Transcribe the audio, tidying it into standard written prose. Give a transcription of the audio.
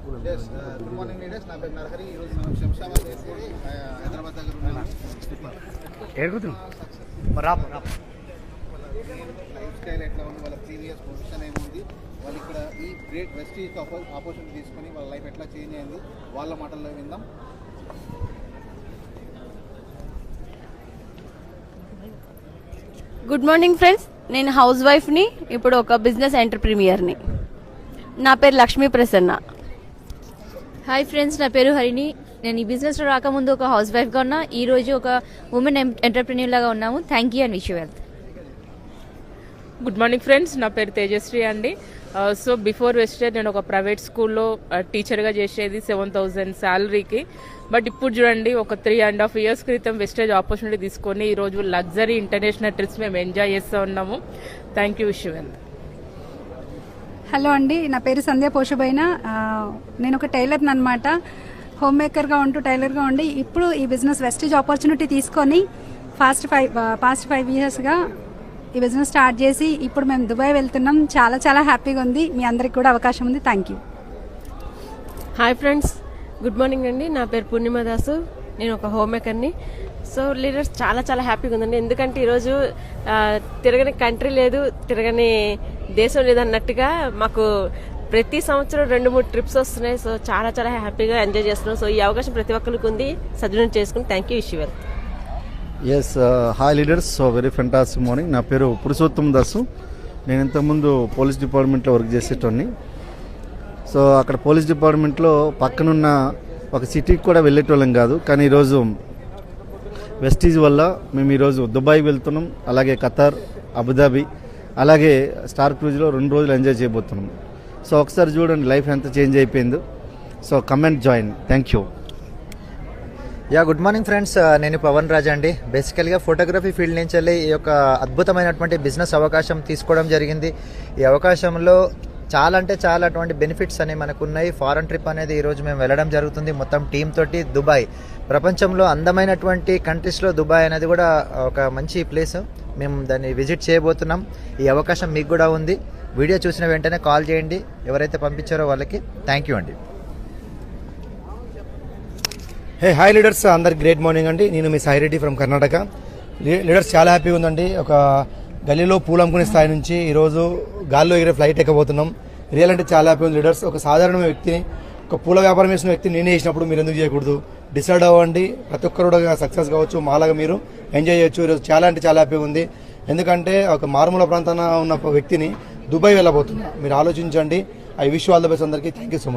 Good morning leaders. నా పేరు నరహరి. ఈరోజు మనం శంషాబాద్ ఎయిర్పోర్ట్ హైదరాబాద్ దగ్గర ఉన్నాం. లైఫ్ స్టైల్ ఎట్లా ఉంది, వాళ్ళ ప్రీవియస్ పొజిషన్ ఏముంది, వాళ్ళు ఇక్కడ ఈ గ్రేట్ వెస్టీజ్ ఆపర్చునిటీ తీసుకొని వాళ్ళ లైఫ్ ఎట్లా చేంజ్ అయింది వాళ్ళ మాటల్లో విందాం. గుడ్ మార్నింగ్ ఫ్రెండ్స్, నేను హౌస్ వైఫ్ని, ఇప్పుడు ఒక బిజినెస్ ఎంటర్ప్రీనియర్ని. నా పేరు లక్ష్మీ ప్రసన్న. హాయ్ ఫ్రెండ్స్, నా పేరు హరిణి. నేను ఈ బిజినెస్లో రాకముందు ఒక హౌస్ వైఫ్గా ఉన్నా, ఈ రోజు ఒక ఉమెన్ ఎంటర్ప్రెన్యూర్ లాగా ఉన్నాము. Thank you and wish you wealth. Good morning friends, నా పేరు తేజశ్రీ అండి. సో బిఫోర్ వెస్టేజ్ నేను ఒక ప్రైవేట్ స్కూల్లో టీచర్గా చేసేది 7,000 శాలరీకి. బట్ ఇప్పుడు చూడండి, ఒక 3.5 years క్రితం వెస్టేజ్ ఆపర్చునిటీ తీసుకొని ఈరోజు లగ్జరీ ఇంటర్నేషనల్ ట్రిప్స్ మేము ఎంజాయ్ చేస్తూ ఉన్నాము. Thank you, wish you wealth. Hello అండి, నా పేరు సంధ్య పోషబైన. నేను ఒక టైలర్ని అనమాట. హోమ్ మేకర్గా ఉంటూ టైలర్గా ఉండి ఇప్పుడు ఈ బిజినెస్ వెస్టేజ్ ఆపర్చునిటీ తీసుకొని పాస్ట్ 5 yearsగా ఈ బిజినెస్ స్టార్ట్ చేసి ఇప్పుడు మేము దుబాయ్ వెళ్తున్నాం. చాలా చాలా హ్యాపీగా ఉంది. మీ అందరికి కూడా అవకాశం ఉంది. Thank you. Hi friends, good morning అండి. నా పేరు పూర్ణిమ దాసు. నేను ఒక హోమ్ మేకర్ని. సో లీడర్స్ చాలా చాలా హ్యాపీగా ఉందండి, ఎందుకంటే ఈరోజు తిరగని కంట్రీ లేదు, తిరగని దేశం లేదన్నట్టుగా మాకు ప్రతి సంవత్సరం 2-3 ట్రిప్స్ వస్తున్నాయి. సో చాలా చాలా హ్యాపీగా ఎంజాయ్ చేస్తున్నాం. సో ఈ అవకాశం ప్రతి ఒక్కరికి ఉంది, సద్వినియోగం చేసుకుని thank you, wish you wealth. Yes, hi leaders. So very fantastic morning. నా పేరు పురుషోత్తమ్ దాసు. నేను ఇంతకుముందు పోలీస్ డిపార్ట్మెంట్లో వర్క్ చేసేటోని. సో అక్కడ పోలీస్ డిపార్ట్మెంట్లో పక్కనున్న ఒక సిటీకి కూడా వెళ్ళేటోళ్ళం కాదు, కానీ ఈరోజు వెస్టీజ్ వల్ల మేము ఈరోజు దుబాయ్ వెళ్తున్నాం, అలాగే ఖతార్, అబుదాబి, అలాగే స్టార్ క్రూజ్లో 2 రోజులు ఎంజాయ్ చేయబోతున్నాం. సో ఒకసారి చూడండి లైఫ్ ఎంత చేంజ్ అయిపోయిందో. So comment join. Thank you. Good morning friends, నేను పవన్ రాజ్ అండి. బేసికల్గా ఫోటోగ్రఫీ ఫీల్డ్ నుంచి వెళ్ళి ఈ యొక్క అద్భుతమైనటువంటి బిజినెస్ అవకాశం తీసుకోవడం జరిగింది. ఈ అవకాశంలో చాలా అంటే చాలా అటువంటి బెనిఫిట్స్ అనేవి మనకు ఉన్నాయి. ఫారెన్ ట్రిప్ అనేది ఈరోజు మేము వెళ్ళడం జరుగుతుంది మొత్తం టీమ్ తోటి దుబాయ్. ప్రపంచంలో అందమైనటువంటి కంట్రీస్లో దుబాయ్ అనేది కూడా ఒక మంచి ప్లేస్. మేము దాన్ని విజిట్ చేయబోతున్నాం. ఈ అవకాశం మీకు కూడా ఉంది. వీడియో చూసిన వెంటనే కాల్ చేయండి, ఎవరైతే పంపించారో వాళ్ళకి. థ్యాంక్ యూ అండి. హాయ్ లీడర్స్, అందరికి గ్రేట్ మార్నింగ్ అండి. నేను మీ సాయి రెడ్డి ఫ్రమ్ కర్ణాటక. లీడర్స్ చాలా హ్యాపీగా ఉందండి. ఒక గల్లీలో పూలు అమ్ముకునే స్థాయి నుంచి ఈరోజు గాల్లో ఎగిరే ఫ్లైట్ ఎక్కబోతున్నాం. రియల్ అంటే చాలా హ్యాపీ ఉంది లీడర్స్. ఒక సాధారణ వ్యక్తిని, ఒక పూల వ్యాపారం చేసిన వ్యక్తిని నేనే చేసినప్పుడు మీరు ఎందుకు చేయకూడదు? డిసైడ్ అవ్వండి. ప్రతి ఒక్కరు కూడా సక్సెస్ కావచ్చు, మాలాగా మీరు ఎంజాయ్ చేయొచ్చు. ఈరోజు చాలా అంటే చాలా హ్యాపీగా ఉంది, ఎందుకంటే ఒక మారుమూల ప్రాంతాన ఉన్న వ్యక్తిని దుబాయ్ వెళ్ళబోతున్నా. మీరు ఆలోచించండి. I wish all the best అందరికీ. Thank you so much.